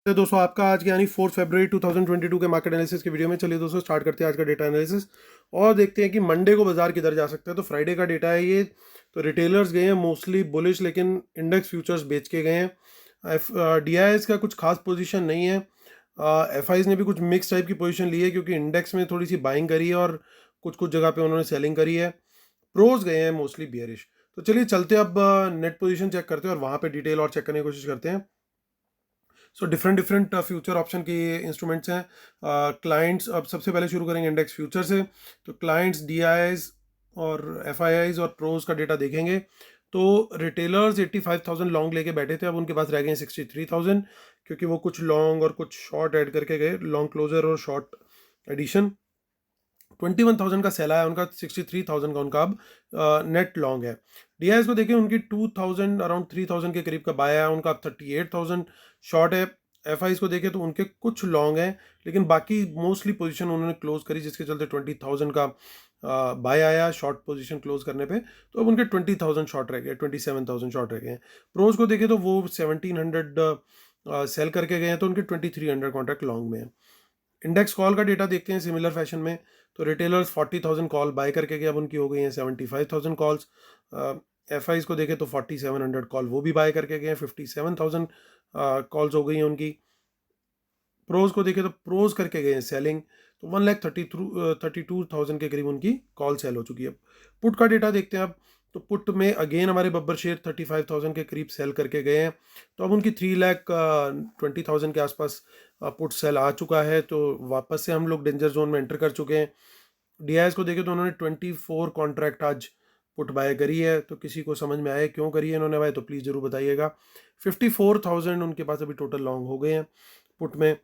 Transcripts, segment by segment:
तो दोस्तों आपका आज यानी 4 फरवरी 2022 के मार्केट एनालिसिस के वीडियो में। चलिए दोस्तों स्टार्ट करते हैं आज का डेटा एनालिसिस और देखते हैं कि मंडे को बाजार किधर जा सकता है। तो फ्राइडे का डेटा है ये। तो रिटेलर्स गए हैं मोस्टली बुलिश, लेकिन इंडेक्स फ्यूचर्स बेच के गए हैं। डीआईएस का कुछ खास पोजीशन नहीं है। एफआईज ने भी कुछ मिक्स टाइप की पोजीशन ली है क्योंकि इंडेक्स में थोड़ी सी बाइंग करी है और कुछ कुछ जगह पे उन्होंने सेलिंग करी है। प्रोज गए हैं मोस्टली बियरिश। तो चलिए चलते हैं अब नेट पोजीशन चेक करते हैं और वहाँ पे डिटेल और चेक करने की कोशिश करते हैं। So different different future option के इंस्ट्रूमेंट्स हैं। क्लाइंट्स, अब सबसे पहले शुरू करेंगे इंडेक्स फ्यूचर से। तो क्लाइंट्स डीआईआईज और एफआईआईज और प्रोज का डेटा देखेंगे। तो रिटेलर्स 85,000 लॉन्ग लेके बैठे थे, अब उनके पास रह गए 63,000 क्योंकि वो कुछ लॉन्ग और कुछ शॉर्ट ऐड करके गए, लॉन्ग क्लोजर और शॉर्ट एडिशन। 21,000 का सेल आया उनका, 63,000 का उनका अब नेट लॉन्ग है। डीआईएस को देखें, उनकी 2,000 अराउंड 3,000 के करीब का बाय आया उनका, अब 38,000 शॉर्ट है। एफआईज को देखें तो उनके कुछ लॉन्ग हैं लेकिन बाकी मोस्टली पोजीशन उन्होंने क्लोज करी, जिसके चलते 20,000 का बाय आया शॉर्ट पोजीशन क्लोज करने पे। तो अब उनके 20,000 शॉर्ट रह गए, 27,000 शॉर्ट रह गए हैं। प्रोज को देखें तो वो 1,700 सेल करके गए हैं, तो उनके 2,300 कॉन्ट्रैक्ट लॉन्ग में है। इंडेक्स कॉल का डेटा देखते हैं सिमिलर फैशन में। तो रिटेलर्स 40,000 कॉल बाय करके गए, अब उनकी हो गई हैं 75,000 कॉल्स। एफ आईज को देखें तो 4,700 कॉल वो भी बाय करके गए हैं, 57,000 कॉल्स हो गई हैं उनकी। प्रोज को देखें तो प्रोज करके गए हैं सेलिंग, तो 1,32,000 के करीब उनकी कॉल सेल हो चुकी है। पुट का डेटा देखते हैं अब। तो पुट में अगेन हमारे बब्बर शेयर 35,000 के करीब सेल करके गए हैं, तो अब उनकी 3,20,000 के आसपास पुट सेल आ चुका है, तो वापस से हम लोग डेंजर जोन में एंटर कर चुके हैं। डीआईएस को देखें तो उन्होंने 24 कॉन्ट्रैक्ट आज पुट बाय करी है, तो किसी को समझ में आए क्यों करी है इन्होंने बाय तो प्लीज़ ज़रूर बताइएगा। 54,000 उनके पास अभी टोटल लॉन्ग हो गए हैं पुट में।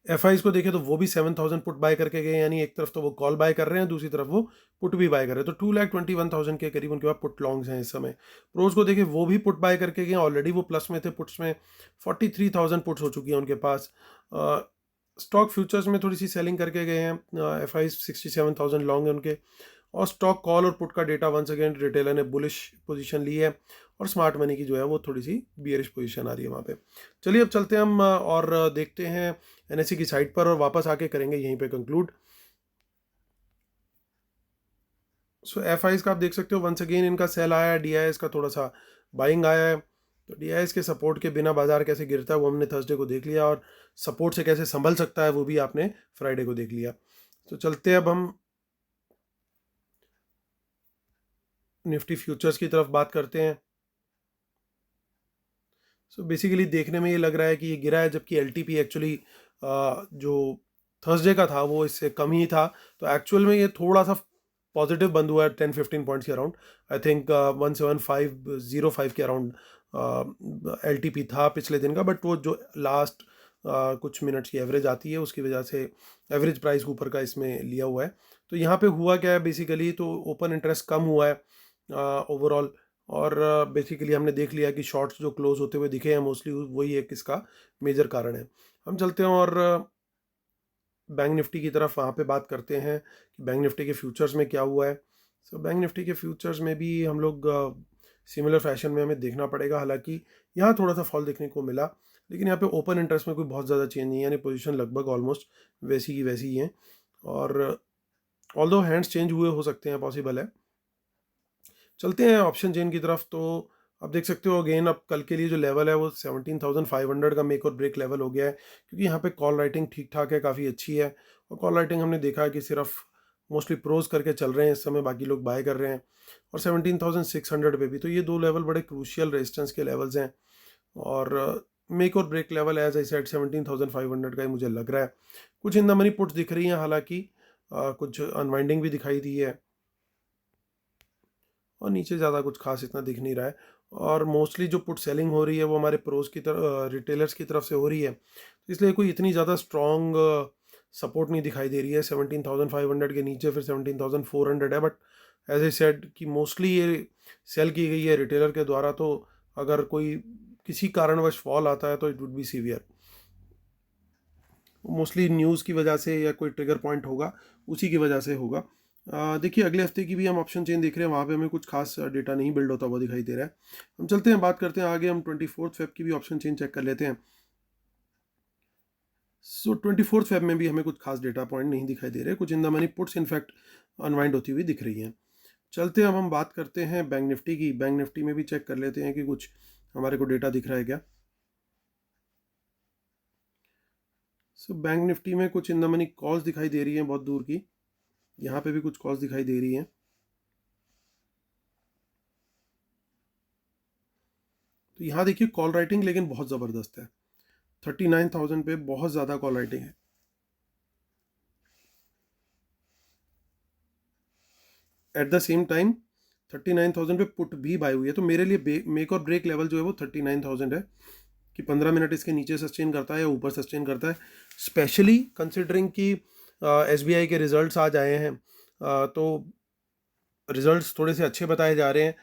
एफ को देखें तो वो भी 7,000 पुट बाय करके गए, यानी एक तरफ तो वो कॉल बाय कर रहे हैं, दूसरी तरफ वो पुट भी बाय कर रहे हैं, तो 2,21,000 के करीब उनके पास पुट लॉन्ग्स हैं इस समय। प्रोज को देखें वो भी पुट बाय करके गए, ऑलरेडी वो प्लस में थे पुट्स में, 43,000 पुट्स हो चुकी है उनके पास। स्टॉक फ्यूचर्स में थोड़ी सी सेलिंग करके गए हैं। एफ 67,000 लॉन्ग है उनके। और स्टॉक कॉल और पुट का डेटा वंस अगेन रिटेलर ने बुलिश पोजीशन ली है, और स्मार्ट मनी की जो है वो थोड़ी सी बियरिश पोजीशन आ रही है वहाँ पे। चलिए अब चलते हैं हम और देखते हैं एनएससी की साइट पर, और वापस आके करेंगे यहीं पे कंक्लूड। सो एफ का आप देख सकते हो वंस अगेन इनका सेल आया है, डीआईएस का थोड़ा सा बाइंग आया है। तो डीआईएस के सपोर्ट के बिना बाजार कैसे गिरता है वो हमने थर्सडे को देख लिया, और सपोर्ट से कैसे संभल सकता है वो भी आपने फ्राइडे को देख लिया। तो चलते हैं अब हम निफ्टी फ्यूचर्स की तरफ बात करते हैं। सो बेसिकली देखने में ये लग रहा है कि ये गिरा है, जबकि एल एक्चुअली जो थर्सडे का था वो इससे कम ही था। तो एक्चुअल में ये थोड़ा सा पॉजिटिव बंद हुआ है 10-15 पॉइंट्स के अराउंड। आई थिंक 17505 के अराउंड एल था पिछले दिन का, बट वो जो लास्ट कुछ मिनट्स की एवरेज आती है उसकी वजह से एवरेज प्राइस ऊपर का इसमें लिया हुआ है। तो यहाँ पे हुआ क्या है बेसिकली, तो ओपन इंटरेस्ट कम हुआ है ओवरऑल, और बेसिकली हमने देख लिया कि शॉर्ट्स जो क्लोज होते हुए दिखे हैं मोस्टली, वही एक इसका मेजर कारण है। हम चलते हैं और बैंक निफ्टी की तरफ, वहाँ पे बात करते हैं कि बैंक निफ्टी के फ्यूचर्स में क्या हुआ है। सो बैंक निफ्टी के फ्यूचर्स में भी हम लोग सिमिलर फैशन में हमें देखना पड़ेगा। हालांकि यहाँ थोड़ा सा फॉल देखने को मिला, लेकिन यहाँ पे ओपन इंटरेस्ट में कोई बहुत ज़्यादा चेंज नहीं है, यानी पोजीशन लगभग ऑलमोस्ट वैसी की वैसी ही है। और ऑल्दो हैंड्स चेंज हुए हो सकते हैं, पॉसिबल है। चलते हैं ऑप्शन चेन की तरफ। तो आप देख सकते हो अगेन अब कल के लिए जो लेवल है वो 17,500 का मेक और ब्रेक लेवल हो गया है, क्योंकि यहाँ पे कॉल राइटिंग ठीक ठाक है, काफ़ी अच्छी है। और कॉल राइटिंग हमने देखा है कि सिर्फ मोस्टली प्रोज करके चल रहे हैं इस समय, बाकी लोग बाय कर रहे हैं। और 17,600 पे भी, तो ये दो लेवल बड़े क्रूशियल रेजिस्टेंस के लेवल्स हैं। और मेक और break level as I said 17,500 का ही मुझे लग रहा है। कुछ इन द मनी पुट्स दिख रही हैं, हालांकि कुछ अनवाइंडिंग भी दिखाई दी है, और नीचे ज़्यादा कुछ खास इतना दिख नहीं रहा है। और मोस्टली जो पुट सेलिंग हो रही है वो हमारे प्रोज की तरफ, रिटेलर्स की तरफ से हो रही है, तो इसलिए कोई इतनी ज़्यादा स्ट्रॉन्ग सपोर्ट नहीं दिखाई दे रही है। 17,500 के नीचे फिर 17,400 है, बट एज ए सेड कि मोस्टली ये सेल की गई है रिटेलर के द्वारा, तो अगर कोई किसी कारणवश फॉल आता है तो it would be severe, mostly news की वजह से या कोई ट्रिगर पॉइंट होगा उसी की वजह से होगा। देखिए अगले हफ्ते की भी हम ऑप्शन चेन देख रहे हैं, वहाँ पे हमें कुछ खास डेटा नहीं बिल्ड होता हुआ दिखाई दे रहा है। हम चलते हैं बात करते हैं आगे, हम 24 फेब की भी ऑप्शन चेन चेक कर लेते हैं। सो 24 फेब में भी हमें कुछ खास डेटा पॉइंट नहीं दिखाई दे रहे, कुछ in the money puts in fact unwind होती हुई दिख रही हैं। चलते हैं, अब हम बात करते हैं बैंक निफ्टी की। बैंक निफ्टी में भी चेक कर लेते हैं कि कुछ हमारे को डेटा दिख रहा है क्या। सो बैंक निफ्टी में कुछ इन द मनी कॉल्स दिखाई दे रही हैं बहुत दूर की, यहाँ पे भी कुछ कॉल्स दिखाई दे रही हैं। तो यहाँ देखिए कॉल राइटिंग लेकिन बहुत ज़बरदस्त है, 39,000 पे बहुत ज़्यादा कॉल राइटिंग है। एट द सेम टाइम 39,000 पे पुट भी बाय हुई है, तो मेरे लिए मेक और ब्रेक लेवल जो है वो 39,000 है कि 15 मिनट इसके नीचे सस्टेन करता है या ऊपर सस्टेन करता है, स्पेशली कंसिडरिंग कि एसबीआई के रिजल्ट्स आज आए हैं। तो रिजल्ट्स थोड़े से अच्छे बताए जा रहे हैं,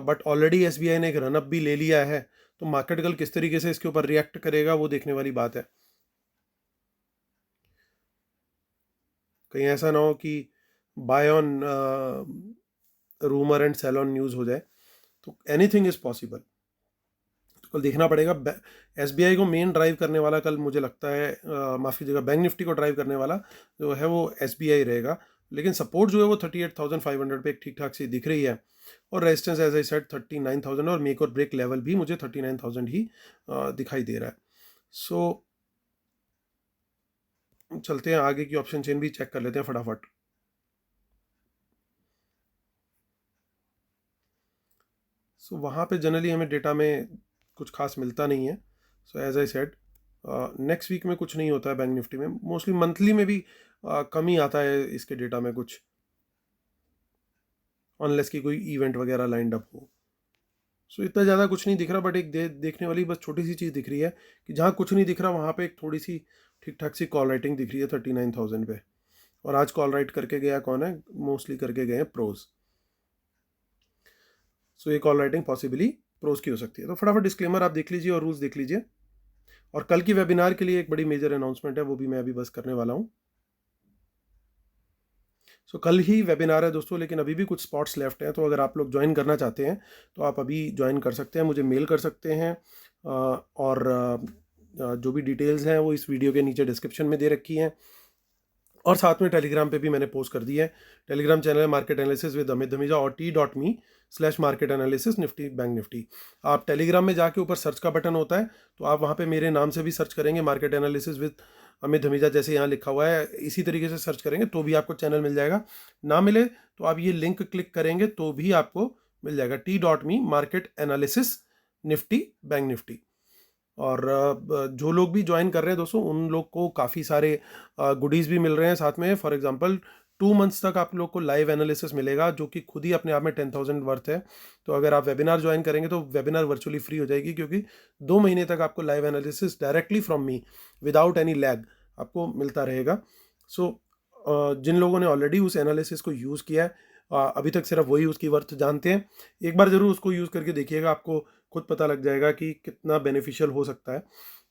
बट ऑलरेडी एसबीआई ने एक रनअप भी ले लिया है, तो मार्केट कल किस तरीके से इसके ऊपर रिएक्ट करेगा वो देखने वाली बात है। कहीं ऐसा ना हो कि buy on rumour and sell on news हो जाए, तो एनीथिंग इज पॉसिबल। तो कल देखना पड़ेगा। एसबीआई को मेन ड्राइव करने वाला कल मुझे लगता है, माफ़ कीजिएगा, बैंक निफ्टी को ड्राइव करने वाला जो है वो एसबीआई रहेगा, लेकिन सपोर्ट जो है वो 38,500 पे एक ठीक ठाक सी दिख रही है, और रेजिस्टेंस एज आई सेड 39,000, और मेक और ब्रेक लेवल भी मुझे 39,000 ही दिखाई दे रहा है। सो चलते हैं आगे की ऑप्शन चेन भी चेक कर लेते हैं फटाफट। सो वहाँ पे जनरली हमें डेटा में कुछ खास मिलता नहीं है। So as I said next week में कुछ नहीं होता है बैंक निफ्टी में, मोस्टली मंथली में भी कम ही आता है इसके डेटा में कुछ, अनलेस की कोई इवेंट वगैरह लाइंड अप हो। सो इतना ज़्यादा कुछ नहीं दिख रहा, बट एक देखने वाली बस छोटी सी चीज़ दिख रही है कि जहाँ कुछ नहीं दिख रहा वहाँ पे एक थोड़ी सी ठीक ठाक सी कॉल राइटिंग दिख रही है 39,000 पे। और आज कॉल राइट करके गया कौन है, मोस्टली करके गए हैं प्रोज। सो ये कॉल राइटिंग पॉसिबली प्रोज की हो सकती है। तो फटाफट डिस्क्लेमर आप देख लीजिए और रूल्स देख लीजिए, और कल की वेबिनार के लिए एक बड़ी मेजर अनाउंसमेंट है, वो भी मैं अभी बस करने वाला हूँ। सो कल ही वेबिनार है दोस्तों, लेकिन अभी भी कुछ स्पॉट्स लेफ्ट हैं, तो अगर आप लोग ज्वाइन करना चाहते हैं तो आप अभी ज्वाइन कर सकते हैं, मुझे मेल कर सकते हैं, और जो भी डिटेल्स हैं वो इस वीडियो के नीचे डिस्क्रिप्शन में दे रखी हैं, और साथ में टेलीग्राम पे भी मैंने पोस्ट कर दी है। टेलीग्राम चैनल है market analysis with Amit Dhamija, और t.me/मार्केट एनालिसिस निफ्टी बैंक निफ्टी। आप टेलीग्राम में जाके ऊपर सर्च का बटन होता है, तो आप वहाँ पे मेरे नाम से भी सर्च करेंगे market analysis with Amit Dhamija, जैसे यहाँ लिखा हुआ है इसी तरीके से सर्च करेंगे तो भी आपको चैनल मिल जाएगा। ना मिले तो आप ये लिंक क्लिक करेंगे तो भी आपको मिल जाएगा, t.me/मार्केट एनालिसिस निफ्टी बैंक निफ्टी। और जो लोग भी ज्वाइन कर रहे हैं दोस्तों, उन लोग को काफ़ी सारे गुडीज़ भी मिल रहे हैं साथ में। फॉर एग्जांपल 2 मंथ्स तक आप लोग को लाइव एनालिसिस मिलेगा, जो कि खुद ही अपने आप में 10,000 वर्थ है। तो अगर आप वेबिनार ज्वाइन करेंगे तो वेबिनार वर्चुअली फ्री हो जाएगी, क्योंकि 2 महीने तक आपको live analysis directly from me without any lag आपको मिलता रहेगा। सो जिन लोगों ने ऑलरेडी उस एनालिसिस को यूज़ किया है, अभी तक सिर्फ वही उसकी वर्थ जानते हैं, एक बार ज़रूर उसको यूज़ करके देखिएगा, आपको खुद पता लग जाएगा कि कितना बेनिफिशियल हो सकता है।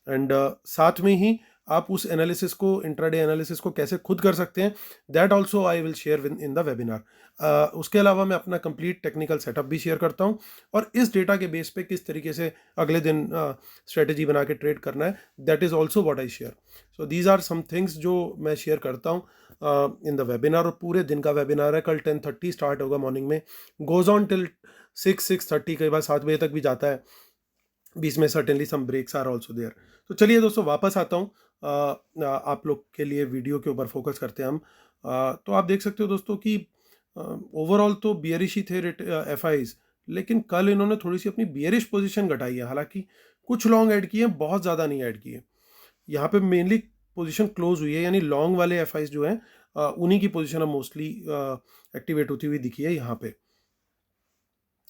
एंड साथ में ही आप उस एनालिसिस को, इंट्राडे एनालिसिस को कैसे खुद कर सकते हैं, that also I will share in the webinar. उसके अलावा मैं अपना कंप्लीट टेक्निकल सेटअप भी शेयर करता हूँ, और इस डेटा के बेस पे किस तरीके से अगले दिन स्ट्रेटेजी बना के ट्रेड करना है, that is also what I share. So these are some things जो मैं शेयर करता हूँ इन द वेबिनार। और पूरे दिन का वेबिनार है, कल 10:30 स्टार्ट होगा मॉर्निंग में, गोज ऑन टिल 6:30, कई बार 7 बजे तक भी जाता है, बीच में certainly some breaks are also there. तो चलिए दोस्तों वापस आता हूँ, आप लोग के लिए वीडियो के ऊपर फोकस करते हैं हम। तो आप देख सकते हो दोस्तों कि ओवरऑल तो बियरिश ही थे एफ आईज, लेकिन कल इन्होंने थोड़ी सी अपनी बियरिश पोजीशन घटाई है, हालांकि कुछ लॉन्ग ऐड किए हैं, बहुत ज़्यादा नहीं ऐड किए। यहाँ पे मेनली पोजीशन क्लोज हुई है, यानी लॉन्ग वाले एफ आईज जो हैं उन्हीं की पोजीशन अब मोस्टली एक्टिवेट होती हुई दिखी है। यहाँ पे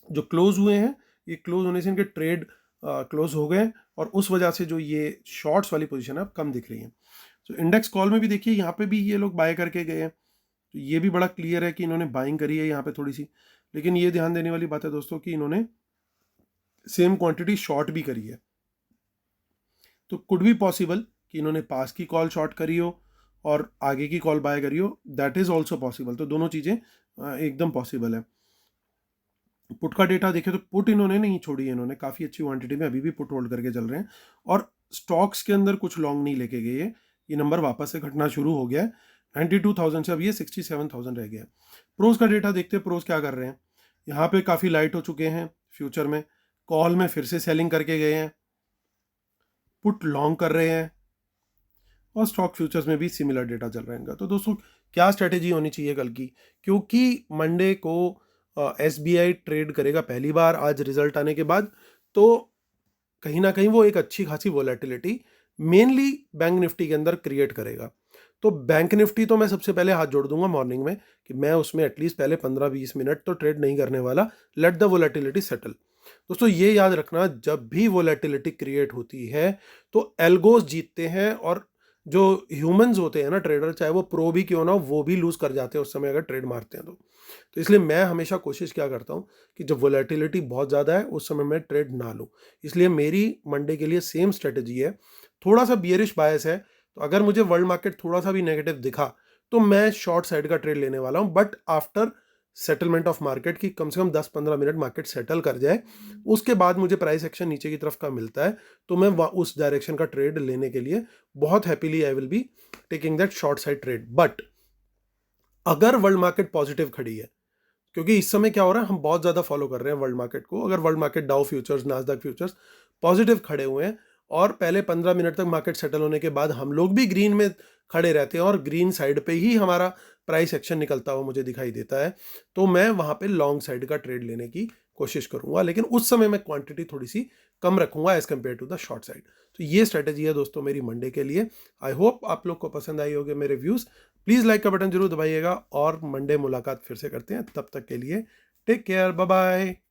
जो क्लोज हुए हैं, ये क्लोज होने से इनके ट्रेड क्लोज हो गए, और उस वजह से जो ये शॉर्ट्स वाली पोजीशन है अब कम दिख रही है। तो इंडेक्स कॉल में भी देखिए यहाँ पे भी ये लोग बाय करके गए हैं, तो ये भी बड़ा क्लियर है कि इन्होंने बाइंग करी है यहाँ पे थोड़ी सी। लेकिन ये ध्यान देने वाली बात है दोस्तों कि इन्होंने सेम क्वांटिटी शॉर्ट भी करी है, तो कुड भी पॉसिबल कि इन्होंने पास की कॉल शॉर्ट करी हो और आगे की कॉल बाय करी हो, दैट इज ऑल्सो पॉसिबल। तो दोनों चीज़ें एकदम पॉसिबल है। पुट का डेटा देखें तो पुट इन्होंने नहीं छोड़ी है, इन्होंने काफ़ी अच्छी क्वांटिटी में अभी भी पुट होल्ड करके चल रहे हैं, और स्टॉक्स के अंदर कुछ लॉन्ग नहीं लेके गए, ये नंबर वापस से घटना शुरू हो गया है। 92,000 से अब ये 67,000 रह गया है। प्रोज का डेटा देखते हैं, प्रोज क्या कर रहे हैं। यहाँ पे काफ़ी लाइट हो चुके हैं फ्यूचर में, कॉल में फिर से सेलिंग करके गए हैं, पुट लॉन्ग कर रहे हैं, और स्टॉक फ्यूचर्स में भी सिमिलर डेटा चल रहा है इनका। तो दोस्तों क्या स्ट्रेटेजी होनी चाहिए कल की, क्योंकि मंडे को SBI ट्रेड करेगा पहली बार आज रिजल्ट आने के बाद, तो कहीं ना कहीं वो एक अच्छी खासी वोलेटिलिटी मेनली बैंक निफ्टी के अंदर क्रिएट करेगा। तो बैंक निफ्टी तो मैं सबसे पहले हाथ जोड़ दूंगा मॉर्निंग में कि मैं उसमें एटलीस्ट पहले 15-20 मिनट तो ट्रेड नहीं करने वाला, लेट द वोलेटिलिटी सेटल। दोस्तों ये याद रखना, जब भी वोलेटिलिटी क्रिएट होती है तो एल्गोस जीतते हैं, और जो ह्यूमंस होते हैं ना ट्रेडर, चाहे वो प्रो भी क्यों ना हो, वो भी लूज कर जाते हैं उस समय अगर ट्रेड मारते हैं तो इसलिए मैं हमेशा कोशिश क्या करता हूँ कि जब वोलेटिलिटी बहुत ज़्यादा है उस समय मैं ट्रेड ना लूँ। इसलिए मेरी मंडे के लिए सेम स्ट्रेटजी है। थोड़ा सा बियरिश बायस है, तो अगर मुझे वर्ल्ड मार्केट थोड़ा सा भी नेगेटिव दिखा तो मैं शॉर्ट साइड का ट्रेड लेने वाला हूँ, but after settlement of market की कम से कम 10-15 मिनट मार्केट सेटल कर जाए, उसके बाद मुझे प्राइस एक्शन नीचे की तरफ का मिलता है तो मैं उस डायरेक्शन का ट्रेड लेने के लिए बहुत happily I will be taking that short side trade. But अगर वर्ल्ड मार्केट पॉजिटिव खड़ी है, क्योंकि इस समय क्या हो रहा है, हम बहुत ज़्यादा फॉलो कर रहे हैं वर्ल्ड मार्केट को, अगर world market Dow futures, Nasdaq futures positive खड़े हुए हैं और पहले 15 मिनट तक मार्केट सेटल होने के बाद हम लोग भी ग्रीन में खड़े रहते हैं और ग्रीन साइड पे ही हमारा प्राइस एक्शन निकलता हुआ मुझे दिखाई देता है, तो मैं वहाँ पे लॉन्ग साइड का ट्रेड लेने की कोशिश करूँगा, लेकिन उस समय मैं क्वांटिटी थोड़ी सी कम रखूँगा as compare to the short side. तो ये स्ट्रैटेजी है दोस्तों मेरी मंडे के लिए। आई होप आप लोग को पसंद आई होगी मेरे व्यूज़। प्लीज़ लाइक का बटन जरूर दबाइएगा, और मंडे मुलाकात फिर से करते हैं। तब तक के लिए टेक केयर, बाय बाय।